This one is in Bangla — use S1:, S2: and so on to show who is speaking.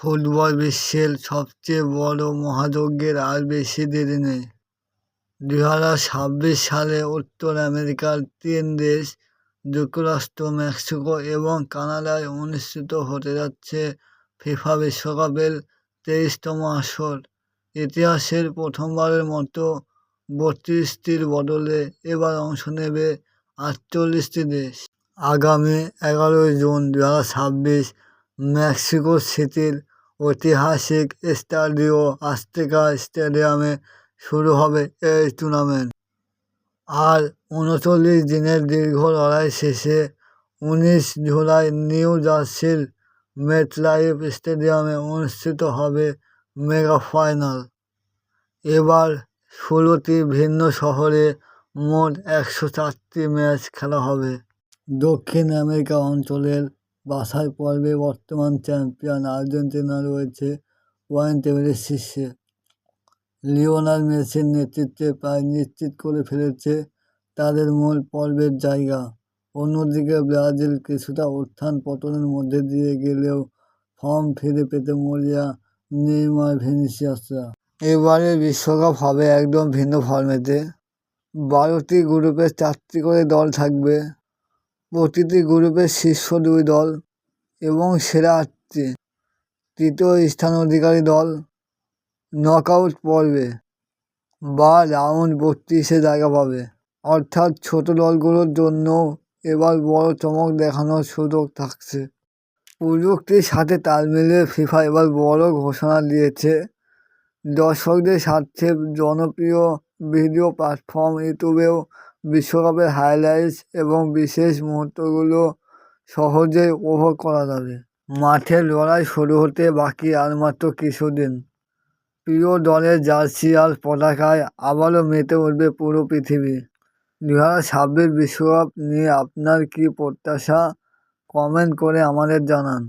S1: ফুটবল বিশ্বের সবচেয়ে বড় মহাযজ্ঞের আর বেশি দেরি নেই। 2026 সালে উত্তর আমেরিকার 3 দেশ যুক্তরাষ্ট্র, মেক্সিকো এবং কানাডায় অনুষ্ঠিত হতে যাচ্ছে ফিফা বিশ্বকাপের 23তম আসর। ইতিহাসের প্রথমবারের মতো 32টির বদলে এবার অংশ নেবে 48টি দেশ। আগামী 11 জুন 2026 মেক্সিকো সিটির ঐতিহাসিক স্টাডিও আজতেকা স্টেডিয়ামে শুরু হবে এই টুর্নামেন্ট। আর 39 দিনের দীর্ঘ লড়াই শেষে 19 জুলাই নিউ জার্সির মেটলাইফ স্টেডিয়ামে অনুষ্ঠিত হবে মেগা ফাইনাল। এবার 16টি ভিন্ন শহরে মোট 104টি ম্যাচ খেলা হবে। দক্ষিণ আমেরিকা অঞ্চলের বাছাই পর্বে বর্তমান চ্যাম্পিয়ন আর্জেন্টিনা রয়েছে পয়েন্ট টেবিলের শীর্ষে। লিওনেল মেসির নেতৃত্বে প্রায় নিশ্চিত করে ফেলেছে তাদের মূল পর্বের জায়গা। অন্যদিকে ব্রাজিল কিছুটা উত্থান পতনের মধ্যে দিয়ে গেলেও ফর্ম ফিরে পেতে মরিয়া নেইমার, ভিনিসিয়াসরা। এবারের বিশ্বকাপ হবে একদম ভিন্ন ফর্মেটে। 12টি গ্রুপে 4টি করে দল থাকবে। প্রতিটি গ্রুপে শীর্ষ 2 দল এবং সেরা 8টি তৃতীয় স্থান অধিকারী দল নকআউট পর্বে বা রাউন্ড 32-এ জায়গা পাবে। অর্থাৎ ছোট দলগুলোর জন্যও এবার বড় চমক দেখানোর সুযোগ থাকছে। প্রযুক্তির সাথে তাল মিলিয়ে ফিফা এবার বড় ঘোষণা দিয়েছে। দর্শকদের স্বার্থে জনপ্রিয় ভিডিও প্ল্যাটফর্ম ইউটিউবেও বিশ্বকাপের হাইলাইটস এবং বিশেষ মুহূর্তগুলো সহজেই উপভোগ করা যাবে। মাঠের লড়াই শুরু হতে বাকি আর মাত্র কিছুদিন। প্রিয় দলের জার্সি আর পতাকায় আবারও মেতে উঠবে পুরো পৃথিবী। 2026 বিশ্বকাপ নিয়ে আপনার কী প্রত্যাশা, কমেন্ট করে আমাদের জানান।